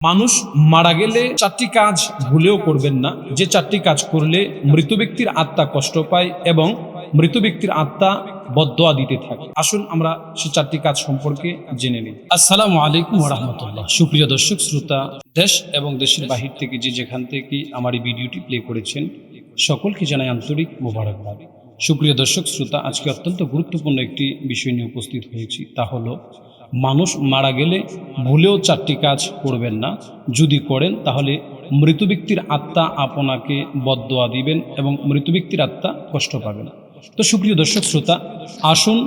মানুষ মারা গেলে চারটি কাজ ভুলেও করবেন না, যে চারটি কাজ করলে মৃত ব্যক্তির আত্মা কষ্ট পায় এবং মৃত ব্যক্তির আত্মা বদদোয়া দিতে থাকে। আসুন আমরা সে চারটি কাজ সম্পর্কে জেনে নিই। আসসালামু আলাইকুম ওয়া রাহমাতুল্লাহ। সুপ্রিয় দর্শক শ্রোতা, দেশ এবং দেশের বাহির থেকে যে যেখান থেকে আমার এই ভিডিওটি প্লে করেছেন, সকলকে জানাই আন্তরিক মোবারকবাদ। সুপ্রিয় দর্শক শ্রোতা, আজকে অত্যন্ত গুরুত্বপূর্ণ একটি বিষয় নিয়ে উপস্থিত হয়েছি, তা হলো মানুষ মারা গেলে ভুলেও চারটি কাজ করবেন না। যদি করেন তাহলে মৃত ব্যক্তির আত্মা আপনাকে বদদোয়া দিবেন এবং মৃত ব্যক্তির আত্মা কষ্ট পাবেন। তো সুপ্রিয় দর্শক শ্রোতা, আসুন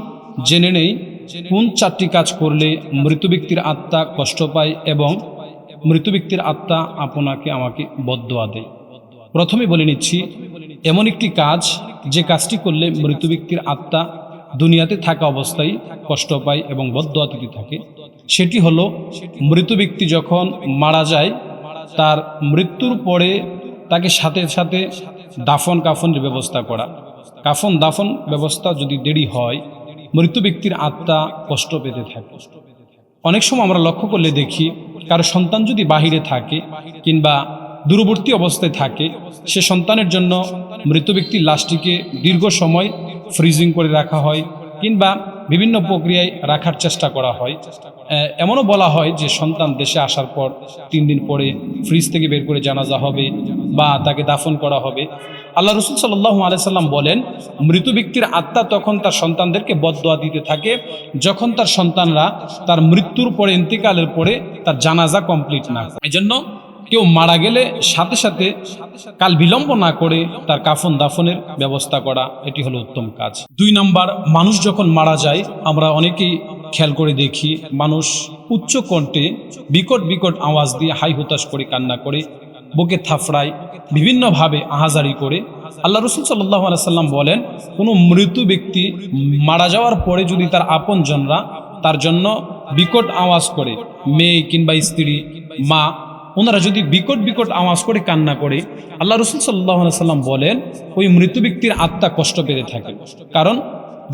জেনে নেই কোন চারটি কাজ করলে মৃত ব্যক্তির আত্মা কষ্ট পায় এবং মৃত ব্যক্তির আত্মা আপনাকে আমাকে বদদোয়া দেয়। প্রথমে বলে নিচ্ছি, এমন একটি কাজ যে কাজটি করলে মৃত ব্যক্তির আত্মা দুনিয়াতে থাকা অবস্থায় কষ্ট পায় এবং বদদোয়া দিতে থাকে, সেটি হলো মৃত ব্যক্তি যখন মারা যায় তার মৃত্যুর পরে তাকে সাথে সাথে দাফন কাফনের ব্যবস্থা করা। কাফন দাফন ব্যবস্থা যদি দেরি হয়, মৃত ব্যক্তির আত্মা কষ্ট পেতে থাকে। অনেক সময় আমরা লক্ষ্য করলে দেখি, কারো সন্তান যদি বাহিরে থাকে কিংবা দূরবর্তী অবস্থায় থাকে, সে সন্তানের জন্য মৃত ব্যক্তির লাশটিকে দীর্ঘ সময় ফ্রিজিং করে রাখা হয় কিংবা বিভিন্ন প্রক্রিয়ায় রাখার চেষ্টা করা হয়। এমনও বলা হয় যে সন্তান দেশে আসার পর 3 দিন পরে ফ্রিজ থেকে বের করে জানাজা হবে বা তাকে দাফন করা হবে। আল্লাহ রসুল সাল্লাল্লাহু আলাইহি সাল্লাম বলেন, মৃত ব্যক্তির আত্মা তখন তার সন্তানদেরকে বদদোয়া দিতে থাকে যখন তার সন্তানরা তার মৃত্যুর পরে, ইন্তেকালের পরে তার জানাজা কমপ্লিট না করে। এই জন্য কেউ মারা গেলে সাথে সাথে কাল বিলম্ব না করে তার কাফন দাফনের ব্যবস্থা করা, এটি হলো উত্তম কাজ। 2 নাম্বার, মানুষ যখন মারা যায় আমরা অনেকেই খেয়াল করে দেখি, মানুষ উচ্চ কণ্ঠে বিকট বিকট আওয়াজ দিয়ে হাই হুতাশ করে কান্না করে, বুকে থাফড়ায়, বিভিন্নভাবে আহাজারি করে। আল্লাহ রসুল সাল্লাল্লাহু আলাইহি সাল্লাম বলেন, কোনো মৃত ব্যক্তি মারা যাওয়ার পরে যদি তার আপনজনরা তার জন্য বিকট আওয়াজ করে, মেয়ে কিংবা স্ত্রী, মা, ওনারা যদি বিকট বিকট আওয়াজ করে কান্না করে, আল্লাহ রসুল সাল্লাল্লাহু আলাইহি সাল্লাম বলেন ওই মৃত ব্যক্তির আত্মা কষ্ট পেতে থাকে। কারণ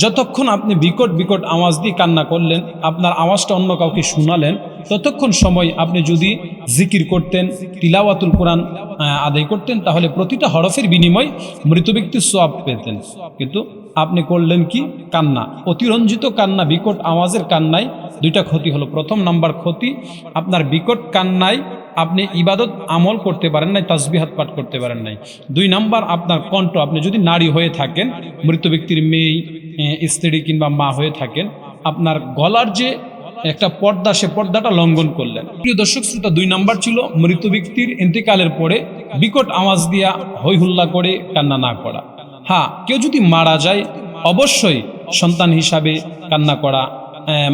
যতক্ষণ আপনি বিকট বিকট আওয়াজ দিয়ে কান্না করলেন, আপনার আওয়াজটা অন্য কাউকে শোনালেন, ততক্ষণ সময় আপনি যদি জিকির করতেন, তিলাওয়াতুল কোরআন আদায় করতেন, তাহলে প্রতিটা হরফের বিনিময় মৃত ব্যক্তির সওয়াব পেতেন। কিন্তু আপনি করলেন কি? কান্না, অতিরঞ্জিত কান্না, বিকট আওয়াজের কান্নায় 2টা ক্ষতি হলো। প্রথম নাম্বার ক্ষতি, আপনার বিকট কান্নায় আপনি ইবাদত আমল করতে পারেন নাই, তাসবিহাত পাঠ করতে পারেন নাই। 2 নাম্বার, আপনার কণ্ঠ, আপনি যদি নারী হয়ে থাকেন, মৃত ব্যক্তির মেয়ে, স্ত্রী কিংবা মা হয়ে থাকেন, আপনার গলার যে একটা পর্দা, সে পর্দাটা লঙ্ঘন করলেন। প্রিয় দর্শক শ্রোতা, 2 নাম্বার ছিল মৃত ব্যক্তির ইন্তেকালের পরে বিকট আওয়াজ দিয়া হই হুল্লা করে কান্না না করা। হ্যাঁ, কেউ যদি মারা যায় অবশ্যই সন্তান হিসাবে কান্না করা,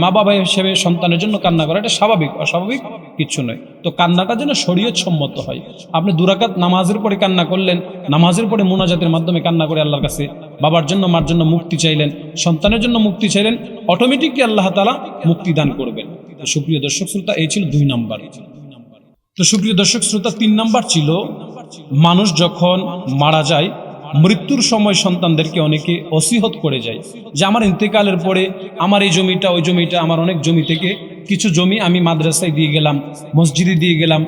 মা বাবা হিসেবে সন্তানের জন্য কান্না করা, এটা স্বাভাবিক, অস্বাভাবিক কিচ্ছু নয়। তো কান্নাটা যেন শরীয়ত সম্মত হয়। আপনি 2 রাকাত নামাজের পরে কান্না করলেন, নামাজের পরে মোনাজাতের মাধ্যমে কান্না করে আল্লাহর কাছে বাবার জন্য, মার জন্য মুক্তি চাইলেন, সন্তানের জন্য মুক্তি চাইলেন, অটোমেটিকলি আল্লাহ তাআলা মুক্তি দান করবেন। তো সুপ্রিয় দর্শক শ্রোতা, এই ছিল 2 নাম্বার। তো সুপ্রিয় দর্শক শ্রোতা, 3 নাম্বার ছিল মানুষ যখন মারা যায় মৃত্যুর সময় সন্তানদেরকে অনেকে ওসিয়ত করে যায় যে আমার ইন্তেকালের পরে আমার এই জমিটা, ওই জমিটা, আমার অনেক জমি থেকে কিছু জমি আমি মাদ্রাসায় দিয়ে গেলাম, মসজিদে দিয়ে গেলাম,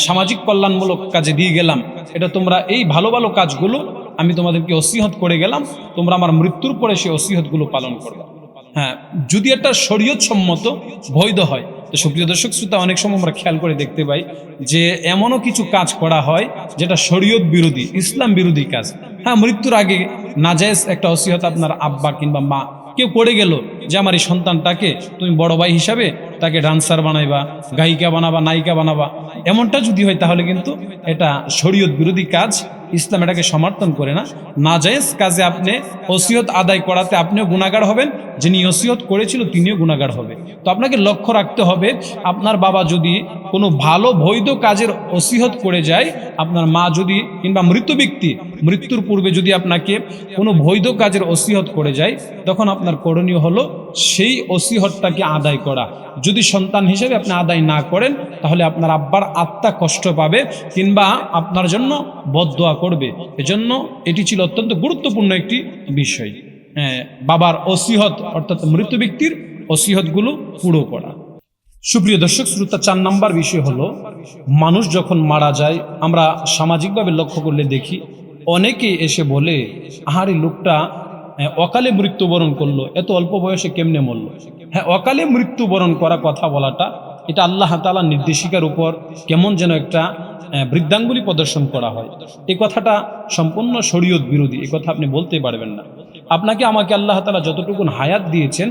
সামাজিক কল্যাণমূলক কাজে দিয়ে গেলাম, এটা তোমরা এই ভালো ভালো কাজগুলো আমি তোমাদেরকে ওসিয়ত করে গেলাম, তোমরা আমার মৃত্যুর পরে সেই ওসিয়তগুলো পালন করবে। হ্যাঁ, যদি এটা শরীয়ত সম্মত বৈধ হয়। তো সুপ্রিয় দর্শক শ্রোতা, অনেক সময় আমরা খেয়াল করে দেখতে পাই যে এমনও কিছু কাজ করা হয় যেটা শরীয়ত বিরোধী, ইসলাম বিরোধী কাজ। হ্যাঁ, মৃত্যুর আগে নাজায়েজ একটা ওসিয়ত আপনার আব্বা কিংবা মা কেউ করে গেল যে আমার এই সন্তানটাকে তুমি বড় ভাই হিসাবে তাকে ডান্সার বানাইবা, গায়িকা বানাবা, নায়িকা বানাবা, এমনটা যদি হয় তাহলে কিন্তু এটা শরীয়ত বিরোধী কাজ, ইসলাম এটাকে সমর্থন করে না। নাজায়েজ কাজে আপনি ওসিয়ত আদায় করাতে আপনিও গুনাহগার হবেন, যিনি ওসিয়ত করেছিল তিনিও গুনাহগার হবে। তো আপনাকে লক্ষ্য রাখতে হবে, আপনার বাবা যদি কোনো ভালো বৈধ কাজের ওসিয়ত করে যায়, আপনার মা যদি কিংবা মৃত ব্যক্তি মৃত্যুর পূর্বে যদি আপনাকে কোনো বৈধ কাজের ওসিয়ত করে যায়, তখন আপনার করণীয় হলো সেই ওসিয়তটাকে আদায় করা। যদি সন্তান হিসেবে আপনি আদায় না করেন, তাহলে আপনার আব্বার আত্মা কষ্ট পাবে কিংবা আপনার জন্য বদদোয়া করবে। এজন্য এটি ছিল অত্যন্ত গুরুত্বপূর্ণ একটি বিষয়, বাবার ওসিয়ত অর্থাৎ মৃত ব্যক্তির ওসিয়তগুলো পুরো করা। সুপ্রিয় দর্শক শ্রোতা, 4 নম্বর বিষয় হলো, মানুষ যখন মারা যায় আমরা সামাজিকভাবে লক্ষ্য করলে দেখি অনেকে এসে বলে, আহারে লোকটা অকালে মৃত্যুবরণ করলো, এত অল্প বয়সে কেমনে মরল। হ্যাঁ, অকালে মৃত্যুবরণ করা কথা বলাটা এটা আল্লাহ তাআলার নির্দেশিকার উপর কেমন যেন একটা বৃদ্ধাঙ্গুলি প্রদর্শন করা হয়। এই কথাটা সম্পূর্ণ শরীয়ত বিরোধী। এই কথা আপনি বলতে পারবেন না। আপনাকে আমাকে আল্লাহ তাআলা যতটুকুন হায়াত দিয়েছেন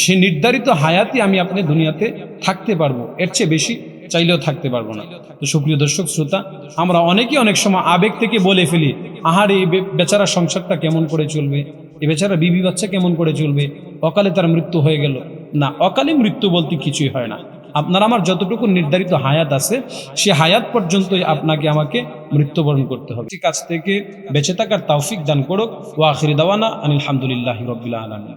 সে নির্ধারিত হায়াতই আমি আপনি দুনিয়াতে থাকতে পারবো, এর চেয়ে বেশি চাইলেও থাকতে পারবো না। তো সুপ্রিয় দর্শক শ্রোতা, আমরা অনেক সময় আবেগ থেকে বলে ফেলি, আহারে এই বেচারা সংসারটা কেমন করে চলবে, এই বেচারা বিবি বাচ্চা কেমন করে চলবে, অকালে তার মৃত্যু হয়ে গেল। না, অকালে মৃত্যু বলতে কিছুই হয় না। আপনার আমার যতটুকু নির্ধারিত হায়াত আছে সে হায়াত পর্যন্তই আপনাকে আমাকে মৃত্যুবরণ করতে হবে। কাছ থেকে বেঁচে থাকার তৌফিক দান করুক। ওয়া আখিরি দাওয়ানা আনিল হামদুলিল্লাহি রাব্বিল আলামিন।